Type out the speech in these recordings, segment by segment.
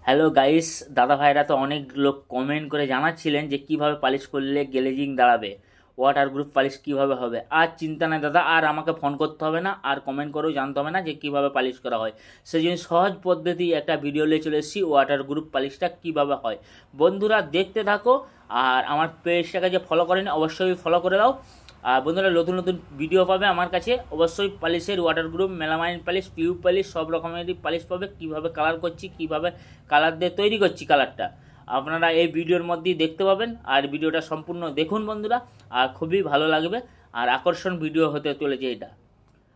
Hello guys, দাদা ভাইরা তো অনেক লোক কমেন্ট করে জানাচ্ছিলেন যে কিভাবে পালিশ করলে গ্লেজিং দাঁড়াবে, ওয়াটার গ্রুপ পালিশ কিভাবে হবে। আর চিন্তা নাই দাদা, আর আমাকে ফোন করতে হবে না, আর কমেন্ট করেও জানতে হবে না যে কিভাবে পালিশ করা হয়। সেই জন্য সহজ পদ্ধতি একটা ভিডিও নিয়ে চলে এসেছি, ওয়াটার গ্রুপ পালিশটা কিভাবে হয়। বন্ধুরা দেখতে থাকো, আর আমার পেজটাকে যে ফলো করেনি অবশ্যই ফলো করে দাও। আর বন্ধুরা নতুন নতুন ভিডিও পাবে আমার কাছে, অবশ্যই পালিশের water group, melamine polish, tube polish, সব রকমেরই পালিশ পাবে। কীভাবে কালার করছি, কীভাবে কালার দিয়ে তৈরি করছি কালারটা, আপনারা এই ভিডিওর মধ্যেই দেখতে পাবেন। আর ভিডিওটা সম্পূর্ণ দেখুন বন্ধুরা, আর খুবই ভালো লাগবে, আর আকর্ষণ ভিডিও হতে চলেছে এটা।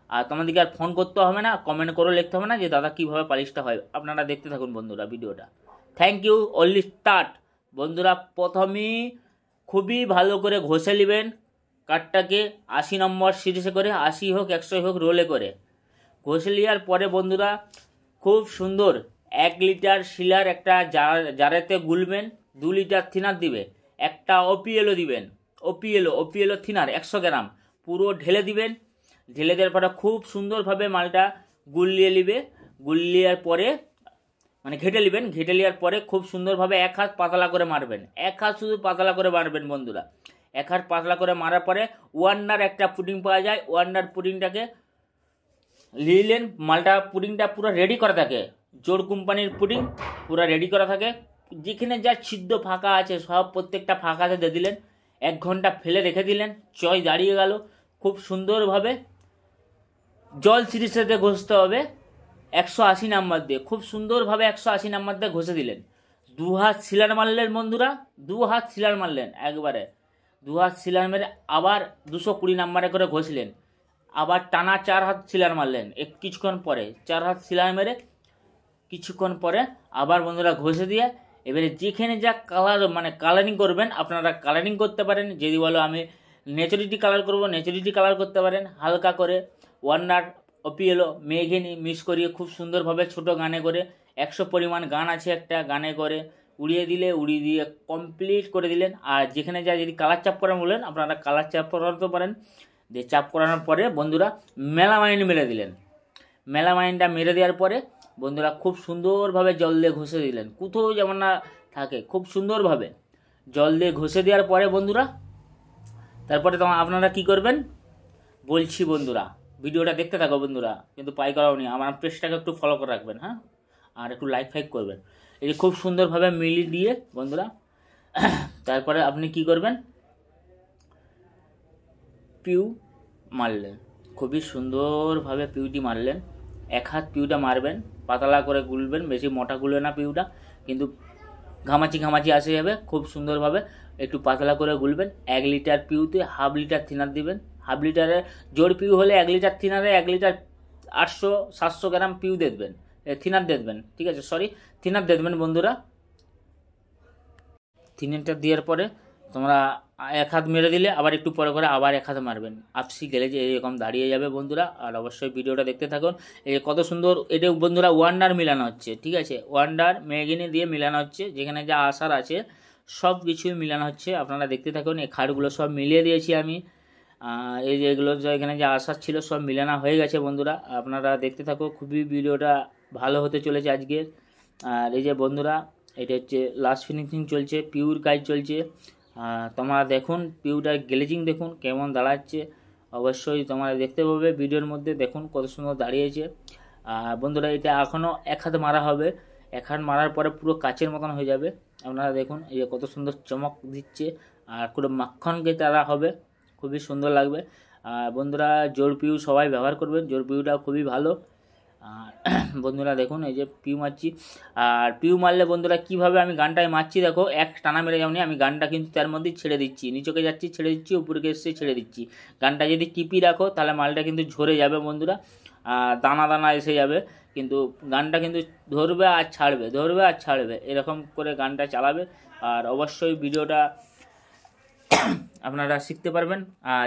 আর তোমাদেরকে আর ফোন করতে হবে না, কমেন্ট করেও লিখতে হবে না যে দাদা কীভাবে পালিশটা হয়। আপনারা দেখতে থাকুন বন্ধুরা ভিডিওটা। Thank you, only start. বন্ধুরা প্রথমেই খুবই ভালো করে ঘষে নেবেন কাঠটাকে, 80 নম্বর সিরিজে করে, 80 হোক 100 হোক রোলে করে ঘষে নেওয়ার পরে বন্ধুরা খুব সুন্দর 1 লিটার শিলার একটা জারেতে গুলবেন। 2 লিটার থিনার দিবে, একটা ওপিএলও দিবেন, ওপিএলও থিনার 100 গ্রাম পুরো ঢেলে দিবেন। ঢেলে দেওয়ার পরে খুব সুন্দরভাবে মালটা গুলিয়ে নিবে। গুলিয়ার পরে মানে ঘেটে নেবেন, ঘেটে নেওয়ার পরে খুব সুন্দরভাবে এক হাত পাতলা করে মারবেন, এক হাত শুধু পাতলা করে মারবেন বন্ধুরা। এক হাত পাতলা করে মারার পরে ওয়ান্ডার একটা পুডিং পাওয়া যায়, ওয়ান্ডার পুডিংটাকে নিলেন। মালটা পুডিংটা পুরো রেডি করা থাকে, জোর কোম্পানির পুডিং পুরো রেডি করা থাকে। যেখানে যা ছিদ্র ফাঁকা আছে সব প্রত্যেকটা ফাঁকাতে দিয়ে দিলেন। 1 ঘন্টা ফেলে রেখে দিলেন, চয় দাঁড়িয়ে গেল। খুব সুন্দরভাবে জল সিরিজটাতে ঘষতে হবে 180 নাম্বার দিয়ে, খুব সুন্দরভাবে 180 নাম্বার দিয়ে ঘষে দিলেন। 2 হাত সিলার মারলেন বন্ধুরা, 2 হাত সিলার মারলেন একবারে, 2 হাত সিলার মেরে আবার 220 নাম্বারে করে ঘষলেন। আবার টানা 4 হাত সিলার মারলেন কিছুক্ষণ পরে, 4 হাত সিলার মেরে কিছুক্ষণ পরে আবার বন্ধুরা ঘষে দিয়ে এবারে যেখানে যা কালার মানে কালারিং করবেন আপনারা কালারিং করতে পারেন। যদি বলো আমি ন্যাচারিটি কালার করব, ন্যাচারিটি কালার করতে পারেন। হালকা করে ওয়ান্ডার, ওপিএলও, মেঘিনি মিক্স করিয়ে খুব সুন্দরভাবে ছোট গানে করে 100 পরিমাণ গান আছে একটা গানে করে উড়িয়ে দিলে, উড়িয়ে দিয়ে কমপ্লিট করে দিলেন। আর যেখানে যা যদি কালার চাপ করান বলেন আপনারা কালার চাপ করাতে পারেন। দিয়ে চাপ করানোর পরে বন্ধুরা মেলামাইন মেরে দিলেন। মেলামাইনটা মেরে দেওয়ার পরে বন্ধুরা খুব সুন্দরভাবে জল দিয়ে ঘষে দিলেন, কোথাও যেমন না থাকে, খুব সুন্দরভাবে জল দিয়ে ঘষে দেওয়ার পরে বন্ধুরা তারপরে তখন আপনারা কি করবেন বলছি বন্ধুরা, ভিডিওটা দেখতে থাকো বন্ধুরা, কিন্তু পাই করাও নি, আমার পেজটাকে একটু ফলো করে রাখবেন, হ্যাঁ, আর একটু লাইক ফাইক করবেন। এই যে খুব সুন্দরভাবে মিলিয়ে দিয়ে বন্ধুরা তারপরে আপনি কি করবেন, পিউ মারলেন, খুবই সুন্দরভাবে পিউটি মারলেন। 1 হাত পিউটা মারবেন, পাতলা করে গুলবেন, বেশি মোটা গুলবে না পিউটা, কিন্তু ঘামাচি ঘামাচি আসে যাবে। খুব সুন্দরভাবে একটু পাতলা করে গুলবেন। 1 লিটার পিউতে 1/2 লিটার থিনার দিবেন। 1/2 লিটারে জোর পিউ হলে 1 লিটার থিনারে 1 লিটার 800-700 গ্রাম পিউ দিয়ে দেবেন, থিনার দিয়ে দেবেন, ঠিক আছে, সরি থিনার দিয়ে দেবেন বন্ধুরা। থিনারটা দেওয়ার পরে তোমরা 1 হাত মেরে দিলে আবার একটু পরে করে আবার 1 হাতে মারবেন, আপসি গেলে যে এরকম দাঁড়িয়ে যাবে বন্ধুরা। আর অবশ্যই ভিডিওটা দেখতে থাকুন। এই কত সুন্দর এটা বন্ধুরা ওয়ান্ডার মিলানো হচ্ছে, ঠিক আছে, ওয়ান্ডার মেগিনি দিয়ে মিলানো হচ্ছে, যেখানে যা আসার আছে সব কিছুই মিলানো হচ্ছে। আপনারা দেখতে থাকুন। এই খাটগুলো সব মিলিয়ে দিয়েছি আমি, এই যে এগুলো এখানে যা আসার ছিল সব মিলানো হয়ে গেছে বন্ধুরা। আপনারা দেখতে থাকো, খুবই ভিডিওটা ভালো হতে চলেছে আজকের। আর এই যে বন্ধুরা এটা হচ্ছে লাস্ট ফিনিশিং চলছে, পিউর কাজ চলছে। তোমরা দেখুন পিউটার গ্লেজিং দেখুন কেমন দাঁড়াচ্ছে, অবশ্যই তোমরা দেখতে পাবে ভিডিওর মধ্যে। দেখুন কত সুন্দর দাঁড়িয়েছে। বন্ধুরা এটা এখনও 1 হাতে মারা হবে, 1 হাত মারার পরে পুরো কাচের মতন হয়ে যাবে। আপনারা দেখুন এই যে কত সুন্দর চমক দিচ্ছে, আর পুরো মাখনকে তারা হবে, খুবই সুন্দর লাগবে। বন্ধুরা জোর পিউ সবাই ব্যবহার করবেন, জোর পিউটা খুবই ভালো। আর বন্ধুরা দেখুন এই যে পিউ মারছি। আর পিউ মারলে বন্ধুরা কীভাবে আমি গানটায় মারছি দেখো, এক টানা মেরে যাওনি, আমি গানটা কিন্তু তার মধ্যেই ছেড়ে দিচ্ছি, নিচকে যাচ্ছি ছেড়ে দিচ্ছি, উপরকে এসে ছেড়ে দিচ্ছি। গানটা যদি টিপি রাখো তাহলে মালটা কিন্তু ঝরে যাবে বন্ধুরা, দানা দানা এসে যাবে, কিন্তু গানটা কিন্তু ধরবে আর ছাড়বে, ধরবে আর ছাড়বে, এরকম করে গানটা চালাবে। আর অবশ্যই ভিডিওটা আপনারা শিখতে পারবেন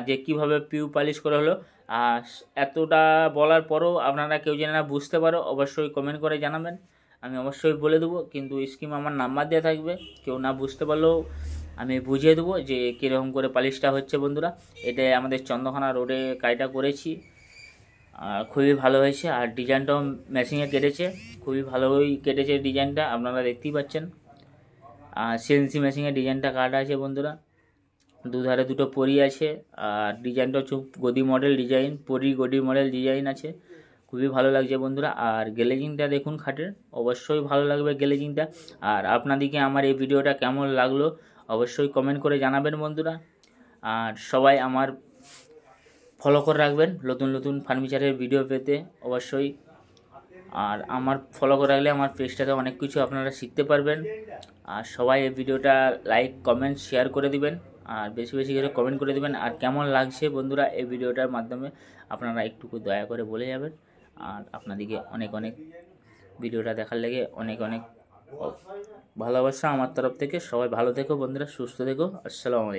যে কিভাবে পিউ পালিশ করা হলো। আর এতটা বলার পরও আপনারা কেউ যেন না বুঝতে পারো অবশ্যই কমেন্ট করে জানাবেন, আমি অবশ্যই বলে দেবো। কিন্তু স্ক্রিনে আমার নাম্বার দেওয়া থাকবে, কেউ না বুঝতে পারলেও আমি বুঝিয়ে দেবো যে কীরকম করে পালিশটা হচ্ছে বন্ধুরা। এটা আমাদের চন্দ্রকোনা রোডে কাজটা করেছি। আর খুবই ভালো হয়েছে। আর ডিজাইনটাও মেশিনে কেটেছে, খুবই ভালোই কেটেছে ডিজাইনটা, আপনারা দেখতেই পাচ্ছেন। আর সিএনসি মেশিনে ডিজাইনটা কাটা আছে বন্ধুরা, দুধারে দুটো পরি আছে। আর ডিজাইনটা হচ্ছে গদি মডেল ডিজাইন, পরি গদি মডেল ডিজাইন আছে, খুবই ভালো লাগছে বন্ধুরা। আর গ্লেজিংটা দেখুন খাটের, অবশ্যই ভালো লাগবে গ্লেজিংটা। আর আপনাদেরকে আমার এই ভিডিওটা কেমন লাগলো অবশ্যই কমেন্ট করে জানাবেন বন্ধুরা। আর সবাই আমার ফলো করে রাখবেন নতুন নতুন ফার্নিচারের ভিডিও পেতে অবশ্যই। আর আমার ফলো করে রাখলে আমার পেজটাতে অনেক কিছু আপনারা শিখতে পারবেন। আর সবাই এই ভিডিওটা লাইক কমেন্ট শেয়ার করে দিবেন, আর বেশি বেশি করে কমেন্ট করে দিবেন। আর কেমন লাগছে বন্ধুরা এই ভিডিওটার মাধ্যমে আপনারা একটুকু দয়া করে বলে যাবেন। আর আপনাদেরকে অনেক অনেক ভিডিওটা দেখার লেগে অনেক অনেক ভালোবাসা আমার তরফ থেকে। সবাই ভালো থেকো বন্ধুরা, সুস্থ থেকো। আসসালামু আলাইকুম।